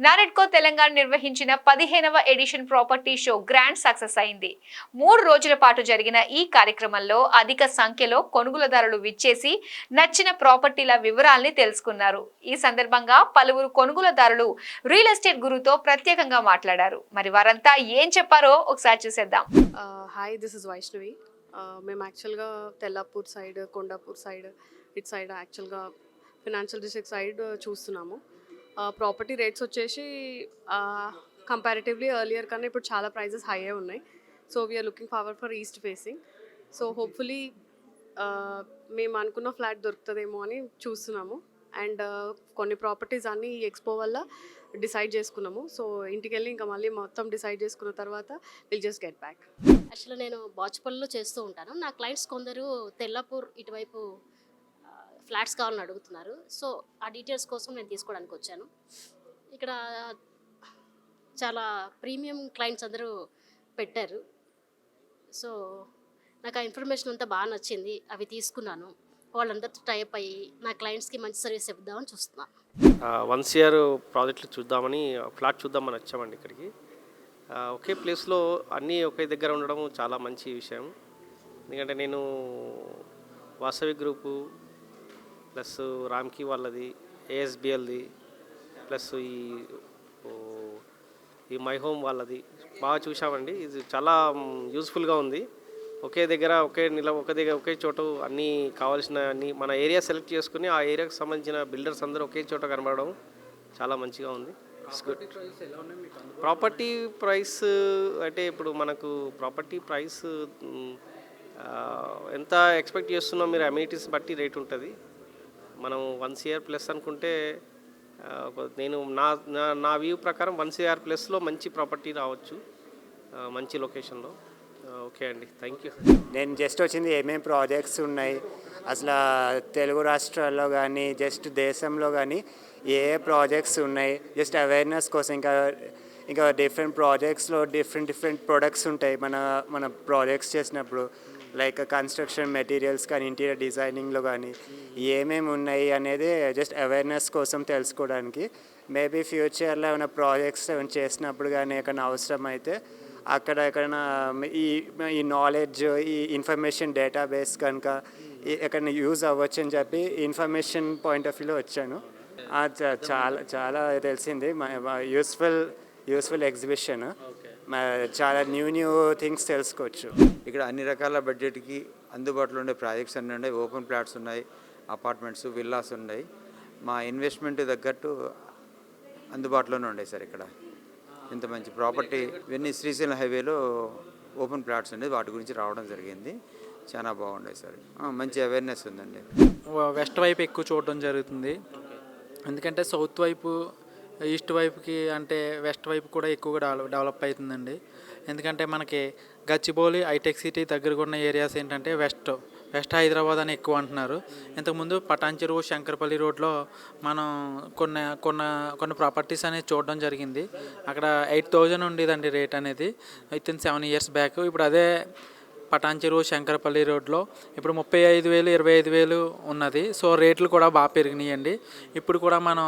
నారెడ్కో తెలంగాణ నిర్వహించిన 15వ edition property show grand success అయింది. 3 రోజుల పాటు జరిగిన ఈ కార్యక్రమంలో అధిక సంఖ్యలో కొనుగోలుదారులు విచ్చేసి నచ్చిన ప్రాపర్టీల వివరాల్ని తెలుసుకున్నారు. ఈ సందర్భంగా పలువురు కొనుగోలుదారులు రియల్ ఎస్టేట్ గురుతో ప్రత్యేకంగా మాట్లాడారు. మరి వారంతా ఏం చెప్పారో ఒకసారి చూసేద్దాం. Hi, this is Vaishnavi. మేము యాక్చువల్గా తెల్లాపూర్ సైడ్, కొండాపూర్ సైడ్, ఇటు సైడ్ యాక్చువల్గా ఫినాన్షియల్ డిస్ట్రిక్ట్ సైడ్ చూస్తున్నాము. ప్రాపర్టీ రేట్స్ వచ్చేసి కంపారిటివ్లీ ఎర్లియర్ కన్నా ఇప్పుడు చాలా ప్రైజెస్ హై ఉన్నాయి. So we are looking forward for east facing. So hopefully మేము అనుకున్న ఫ్లాట్ దొరుకుతుందేమో అని చూస్తున్నాము. అండ్ కొన్ని ప్రాపర్టీస్ అన్నీ ఈ ఎక్స్పో వల్ల డిసైడ్ చేసుకున్నాము. సో ఇంటికి వెళ్ళి ఇంకా మళ్ళీ మొత్తం డిసైడ్ చేసుకున్న తర్వాత విల్ జస్ట్ గెట్ బ్యాక్. యాక్చువల్గా నేను బాచుపల్లిలో చేస్తూ ఉంటాను. నా క్లయింట్స్ కొందరు తెల్లాపూర్ ఇటువైపు ఫ్లాట్స్ కావాలని అడుగుతున్నారు. సో ఆ డీటెయిల్స్ కోసం నేను తీసుకోవడానికి వచ్చాను. ఇక్కడ చాలా ప్రీమియం క్లయింట్స్ అందరూ పెట్టారు. సో నాకు ఆ ఇన్ఫర్మేషన్ అంతా బాగా నచ్చింది. అవి తీసుకున్నాను. వాళ్ళందరితో టైప్ అయ్యి నా క్లయింట్స్కి మంచి సర్వీస్ ఇద్దామని చూస్తున్నాను. 1 ఇయర్ ప్రాజెక్టులు చూద్దామని, ఫ్లాట్ చూద్దామని వచ్చామండి ఇక్కడికి. ఒకే ప్లేస్లో అన్నీ ఒకే దగ్గర ఉండడం చాలా మంచి విషయం. ఎందుకంటే నేను వాసవి గ్రూపు ప్లస్ రామ్కి వాళ్ళది, ఏఎస్బిఎల్ది, ప్లస్ ఈ మై హోమ్ వాళ్ళది బాగా చూసామండి. ఇది చాలా యూస్ఫుల్గా ఉంది. ఒకే దగ్గర ఒకే చోట అన్నీ కావాల్సిన అన్నీ మన ఏరియా సెలెక్ట్ చేసుకుని ఆ ఏరియాకి సంబంధించిన బిల్డర్స్ అందరూ ఒకే చోట కనబడడం చాలా మంచిగా ఉంది. ప్రాపర్టీ ప్రైస్ అంటే ఇప్పుడు మనకు ప్రాపర్టీ ప్రైస్ ఎంత ఎక్స్పెక్ట్ చేస్తున్నాం మీరు అమ్యూనిటీస్ బట్టి రేట్ ఉంటుంది. మనం 1 ఇయర్ ప్లస్ అనుకుంటే నేను నా వ్యూ ప్రకారం 1 ఇయర్ ప్లస్లో మంచి ప్రాపర్టీ రావచ్చు, మంచి లొకేషన్లో. ఓకే అండి, థ్యాంక్ యూ. నేను జస్ట్ వచ్చింది ఏమేమి ప్రాజెక్ట్స్ ఉన్నాయి, అసలు తెలుగు రాష్ట్రాల్లో కానీ జస్ట్ దేశంలో కానీ ఏ ప్రాజెక్ట్స్ ఉన్నాయి, జస్ట్ అవేర్నెస్ కోసం. ఇంకా డిఫరెంట్ ప్రాజెక్ట్స్లో డిఫరెంట్ ప్రొడక్ట్స్ ఉంటాయి మన ప్రాజెక్ట్స్ చేసినప్పుడు. లైక్ కన్స్ట్రక్షన్ మెటీరియల్స్ కానీ, ఇంటీరియర్ డిజైనింగ్లో కానీ ఏమేమి ఉన్నాయి అనేది జస్ట్ అవేర్నెస్ కోసం తెలుసుకోవడానికి. మేబీ ఫ్యూచర్లో ఏమైనా ప్రాజెక్ట్స్ ఏమైనా చేసినప్పుడు కానీ ఎక్కడైనా అవసరం అయితే అక్కడ ఎక్కడైనా ఈ నాలెడ్జ్, ఈ ఇన్ఫర్మేషన్ డేటాబేస్ కనుక ఎక్కడైనా యూజ్ అవ్వచ్చు అని చెప్పి ఇన్ఫర్మేషన్ పాయింట్ ఆఫ్ వ్యూలో వచ్చాను. చాలా చాలా తెలిసింది. Useful exhibition. చాలా న్యూ థింగ్స్ తెలుసుకోవచ్చు. ఇక్కడ అన్ని రకాల బడ్జెట్కి అందుబాటులో ఉండే ప్రాజెక్ట్స్ అన్నీ ఉన్నాయి. ఓపెన్ ప్లాట్స్ ఉన్నాయి, అపార్ట్మెంట్స్, విల్లాస్ ఉన్నాయి. మా ఇన్వెస్ట్మెంట్ తగ్గట్టు అందుబాటులోనే ఉన్నాయి సార్. ఇక్కడ ఇంత మంచి ప్రాపర్టీ ఇవన్నీ శ్రీశైలం హైవేలో ఓపెన్ ప్లాట్స్ ఉండేది, వాటి గురించి రావడం జరిగింది. చాలా బాగుండే సార్. మంచి అవేర్నెస్ ఉందండి. వెస్ట్ వైపు ఎక్కువ చూడడం జరుగుతుంది. ఎందుకంటే సౌత్ వైపు, ఈస్ట్ వైపుకి అంటే వెస్ట్ వైపు కూడా ఎక్కువగా డెవలప్ అవుతుందండి. ఎందుకంటే మనకి గచ్చిబౌలి, హైటెక్ సిటీ దగ్గరగా ఉన్న ఏరియాస్ ఏంటంటే వెస్ట్ హైదరాబాద్ అని ఎక్కువ అంటున్నారు. ఇంతకుముందు పటాన్చెరువు, శంకరపల్లి రోడ్లో మనం కొన్ని ప్రాపర్టీస్ అనేది చూడడం జరిగింది. అక్కడ 8,000 ఉండేదండి రేట్ అనేది, విత్ ఇన్ 7 ఇయర్స్ బ్యాక్. ఇప్పుడు అదే పటాన్చెరువు, శంకరపల్లి రోడ్లో ఇప్పుడు 35,000, 25,000 ఉన్నది. సో రేట్లు కూడా బాగా పెరిగినాయండి. ఇప్పుడు కూడా మనం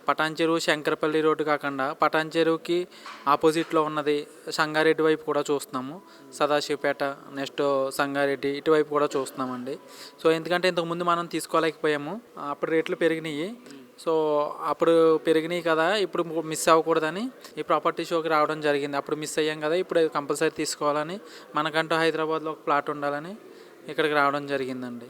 పటాన్చెరువు, శంకరపల్లి రోడ్డు కాకుండా పటాన్చెరువుకి ఆపోజిట్లో ఉన్నది సంగారెడ్డి వైపు కూడా చూస్తున్నాము. సదాశివపేట, నెక్స్ట్ సంగారెడ్డి ఇటువైపు కూడా చూస్తున్నామండి. సో ఎందుకంటే ఇంతకుముందు మనం తీసుకోలేకపోయాము, అప్పుడు రేట్లు పెరిగినాయి. సో అప్పుడు పెరిగినాయి కదా, ఇప్పుడు మిస్ అవ్వకూడదని ఈ ప్రాపర్టీ షోకి రావడం జరిగింది. అప్పుడు మిస్ అయ్యాం కదా, ఇప్పుడు కంపల్సరీ తీసుకోవాలని, మనకంటూ హైదరాబాద్లో ఒక ప్లాట్ ఉండాలని ఇక్కడికి రావడం జరిగిందండి.